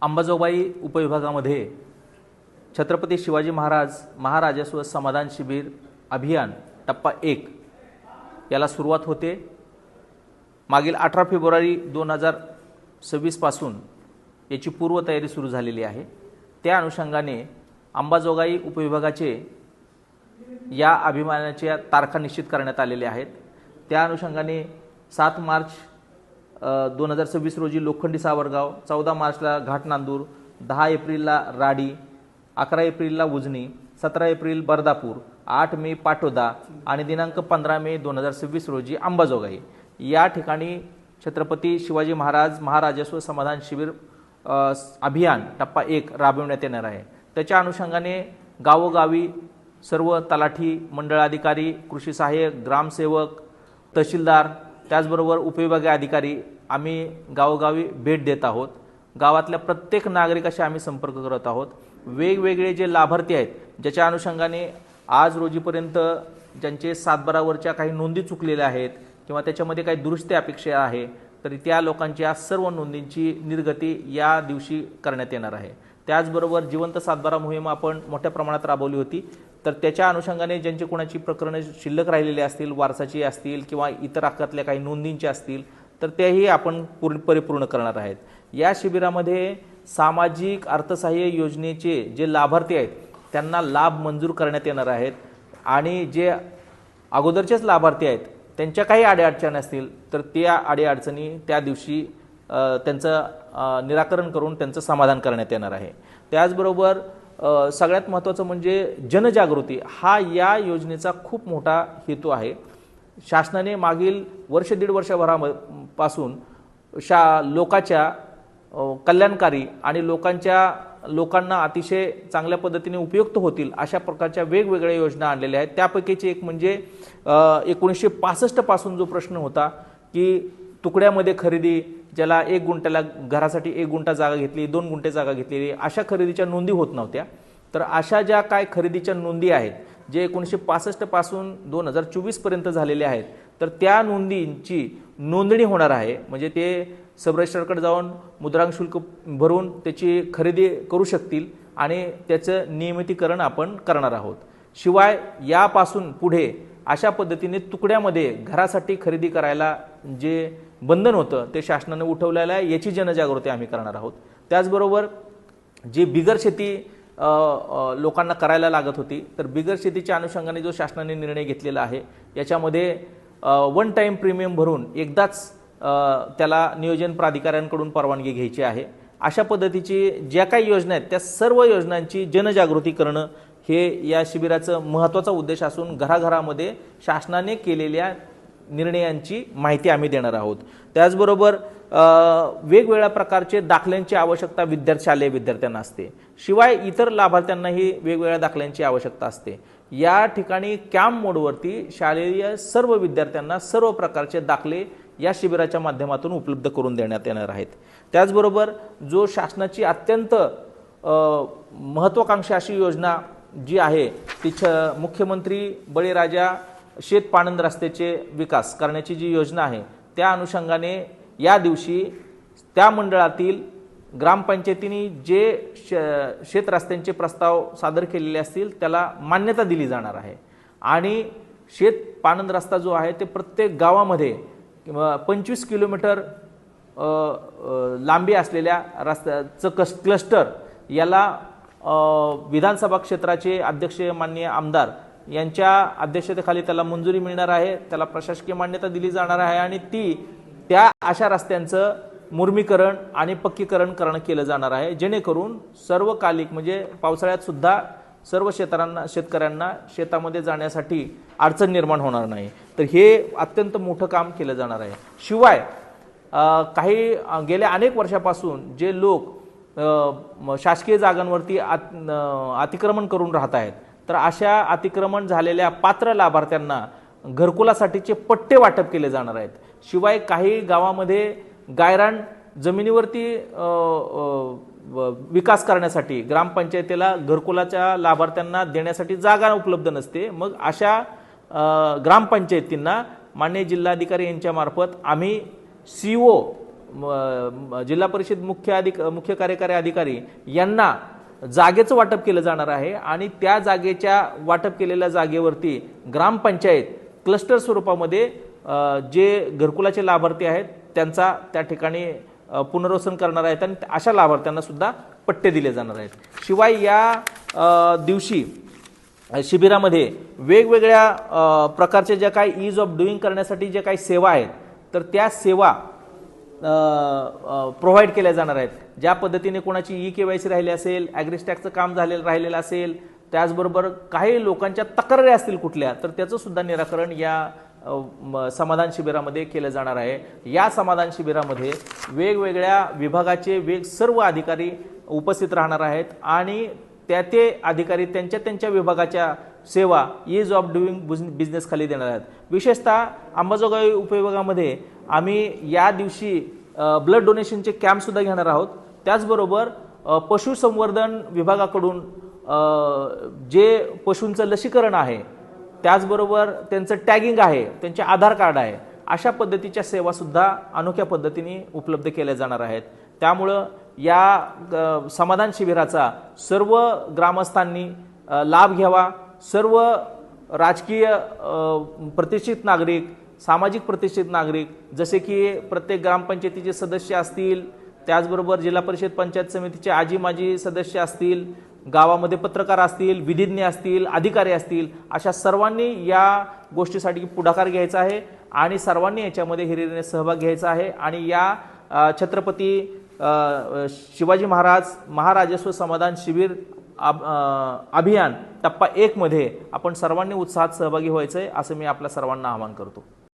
अंबाजोगाई उपविभागामध्ये छत्रपती शिवाजी महाराजस्व समाधान शिबिर अभियान टप्पा 1 याला सुरुवात होते। मागील 18 फेब्रुवारी 2026 पासून याची पूर्वतयारी सुरू झालेली आहे। त्या अनुषंगाने अंबाजोगाई उपविभागाचे या अभियानाच्या तारखा निश्चित करण्यात आलेल्या आहेत। त्या अनुषंगाने 7 मार्च 2026 रोजी लोखंडी सावरगाव, 14 मार्चला घाट नांदूर, 10 एप्रिलला राडी, 11 एप्रिलला उजनी, 17 एप्रिल बर्दापूर, 8 मे पाटोदा आणि दिनांक 15 मे 2026 रोजी अंबाजोगाई या ठिकाणी छत्रपती शिवाजी महाराजस्व समाधान शिबिर अभियान टप्पा 1 राबविण्यात येणार आहे। त्याच्या अनुषंगाने गावोगावी सर्व तलाठी, मंडळ अधिकारी, कृषी सहाय्यक, ग्रामसेवक, तहसीलदार, त्याचबरोबर उपविभागीय अधिकारी आम्ही गावोगावी भेट देत आहोत। गावातल्या प्रत्येक नागरिकाशी आम्ही संपर्क करत आहोत। वेगवेगळे जे लाभार्थी आहेत ज्याच्या अनुषंगाने आज रोजीपर्यंत ज्यांचे सातबारावरच्या काही नोंदी चुकलेल्या आहेत किंवा त्याच्यामध्ये काही दुरुस्ती अपेक्षा आहे, तर त्या लोकांच्या सर्व नोंदींची निर्गती या दिवशी करण्यात येणार आहे। त्याचबरोबर जिवंत सातबारा मोहीम आपण मोठ्या प्रमाणात राबवली होती, तर त्याच्या अनुषंगाने ज्यांची कोणाची प्रकरणे शिल्लक राहिलेली असतील, वारसाची असतील किंवा इतर हक्कातल्या काही नोंदींचे असतील, तर तेही आपण परिपूर्ण करणार आहेत। या शिबिरामध्ये सामाजिक अर्थसहाय्य योजनेचे जे लाभार्थी आहेत त्यांना लाभ मंजूर करण्यात येणार आहेत आणि जे अगोदरचेच लाभार्थी आहेत त्यांच्या काही अडीअडचणी असतील तर त्या अडीअडचणी त्या दिवशी त्यांचं निराकरण करून त्यांचं समाधान करण्यात येणार आहे। त्याचबरोबर सगळ्यात महत्त्वाचं म्हणजे जनजागृती हा या योजनेचा खूप मोठा हेतू आहे। शासनाने मागील वर्ष दीड वर्षभरापासून लोकांच्या कल्याणकारी आणि लोकांना अतिशय चांगल्या पद्धतीने उपयुक्त होतील अशा प्रकारच्या वेगवेगळ्या योजना आणलेल्या आहेत। त्यापैकीची एक म्हणजे 1965 पासून जो प्रश्न होता की तुकड्यामध्ये खरेदी, ज्याला 1 गुंठ्याला घरासाठी 1 गुंठा जागा घेतली, 2 गुंठे जागा घेतलेली, अशा खरेदीच्या नोंदी होत नव्हत्या। तर अशा ज्या काय खरेदीच्या नोंदी आहेत जे 1965 पासून 2024 पर्यंत झालेल्या आहेत, तर त्या नोंदींची नोंदणी होणार आहे। म्हणजे ते सब रजिस्ट्रारकडे जाऊन मुद्रांक शुल्क भरून त्याची खरेदी करू शकतील आणि त्याचं नियमितीकरण आपण करणार आहोत। शिवाय यापासून पुढे अशा पद्धतीने तुकड्यामध्ये घरासाठी खरेदी करायला जे बंधन होतं ते शासनाने उठवलेलं आहे, याची जनजागृती आम्ही करणार आहोत। त्याचबरोबर जे बिगर शेती लोकांना करायला लागत होती, तर बिगर शेतीच्या अनुषंगाने जो शासनाने निर्णय घेतलेला आहे याच्यामध्ये 1 टाइम प्रीमियम भरून एकदाच त्याला नियोजन प्राधिकाऱ्यांकडून परवानगी घ्यायची आहे। अशा पद्धतीची ज्या काही योजना आहेत त्या सर्व योजनांची जनजागृती करणं हे या शिबिराचं महत्त्वाचा उद्देश असून घराघरामध्ये शासनाने केलेल्या निर्णयांची माहिती आम्ही देणार आहोत। त्याचबरोबर वेगवेगळ्या प्रकारचे दाखल्यांची आवश्यकता शालेय विद्यार्थ्यांना असते, शिवाय इतर लाभार्थ्यांनाही वेगवेगळ्या दाखल्यांची आवश्यकता असते। या ठिकाणी कॅम्प मोडवरती शालेय सर्व विद्यार्थ्यांना सर्व प्रकारचे दाखले या शिबिराच्या माध्यमातून उपलब्ध करून देण्यात येणार आहेत। त्याचबरोबर जो शासनाची अत्यंत महत्त्वाकांक्षी अशी योजना जी आहे ती मुख्यमंत्री बळीराजा शेत पाणंद रस्त्याचे विकास करण्याची जी योजना आहे, त्या अनुषंगाने या दिवशी त्या मंडळातील ग्रामपंचायतींनी जे शेत रस्त्यांचे प्रस्ताव सादर केलेले असतील त्याला मान्यता दिली जाणार आहे आणि शेत पाणंद रस्ता जो आहे ते प्रत्येक गावामध्ये 25 किलोमीटर लांबी असलेल्या रस्त्याचं क्लस्टर याला विधानसभा क्षेत्राचे अध्यक्ष माननीय आमदार यांच्या अध्यक्षतेखाली त्याला मंजुरी मिळणार आहे, त्याला प्रशासकीय मान्यता दिली जाणार आहे आणि त्या अशा रस्त्यांचं मुर्मीकरण आणि पक्कीकरण केलं जाणार आहे, जेणेकरून सर्वकालिक म्हणजे पावसाळ्यात सुद्धा सर्व शेतकऱ्यांना शेतामध्ये जाण्यासाठी अडचण निर्माण होणार नाही। तर हे अत्यंत मोठं काम केलं जाणार आहे। शिवाय काही गेल्या अनेक वर्षापासून जे लोक शासकीय जागांवरती अतिक्रमण करून राहत आहेत, तर अशा अतिक्रमण झालेल्या पात्र लाभार्थ्यांना घरकुलासाठीचे पट्टे वाटप केले जाणार आहेत। शिवाय काही गावामध्ये गायरान जमिनीवरती विकास करण्यासाठी ग्रामपंचायतीला घरकुलाच्या लाभार्थ्यांना देण्यासाठी जागा उपलब्ध नसते, मग अशा ग्रामपंचायतींना माननीय जिल्हाधिकारी यांच्या मार्फत आम्ही CO जिल्हा परिषद मुख्य कार्यकारी अधिकारी यांना जागेचं वाटप केलं जाणार आहे आणि त्या जागेच्या वाटप केलेल्या जागेवरती ग्रामपंचायत क्लस्टर स्वरूपामध्ये जे घरकुलाचे लाभार्थी आहेत त्यांचा त्या ठिकाणी पुनर्वसन करणार आहेत आणि अशा लाभार्थ्यांना सुद्धा पट्टे दिले जाणार आहेत. शिवाय या दिवशी शिबिरामध्ये वेगवेगळ्या प्रकारच्या ज्या काही ईज ऑफ डुईंग करण्यासाठी ज्या काही सेवा आहेत तर त्या सेवा प्रोव्हाइड केल्या जाणार आहेत. ज्या पद्धतीने कोणाची KYC राहिली असेल, ॲग्रिस्टॅकचं काम राहिलेलं असेल, त्याचबरोबर काही लोकांच्या तक्रारी असतील कुठल्या तर त्याचं सुद्धा निराकरण या समाधान शिबिरामध्ये केलं जाणार आहे. या समाधान शिबिरामध्ये वेगवेगळ्या विभागाचे सर्व अधिकारी उपस्थित राहणार आहेत आणि ते अधिकारी त्यांच्या विभागाच्या सेवा ईज ऑफ डुईंग बिझनेस खाली देणार आहेत. विशेषतः अंबाजोगाई उपविभागामध्ये आम्ही या दिवशी ब्लड डोनेशनचे कॅम्प सुद्धा घेणार आहोत. त्याचबरोबर पशुसंवर्धन विभागाकडून जे पशूंचं लसीकरण आहे, त्याचबरोबर त्यांचं टॅगिंग आहे, त्यांचे आधार कार्ड आहे, अशा पद्धतीच्या सेवा सुद्धा अनोख्या पद्धतीने उपलब्ध केल्या जाणार आहेत. त्यामुळं या समाधान शिबिराचा सर्व ग्रामस्थांनी लाभ घ्यावा. सर्व राजकीय प्रतिष्ठित नागरिक, सामाजिक प्रतिष्ठित नागरिक जसे की प्रत्येक ग्रामपंचायतीचे सदस्य असतील, त्याचबरोबर जिल्हा परिषद पंचायत समितीचे आजी माजी सदस्य असतील, गावामध्ये पत्रकार असतील, विधिज्ञ असतील, अधिकारी असतील, अशा सर्वांनी या गोष्टीसाठी पुढाकार घ्यायचा आहे आणि सर्वांनी याच्यामध्ये हिरिरीने सहभाग घ्यायचा आहे आणि या छत्रपती शिवाजी महाराजस्व समाधान शिबिर अभियान टप्पा 1 मध्ये आपण सर्वांनी उत्साहात सहभागी व्हायचंय असं मी आपल्या सर्वांना आवाहन करतो.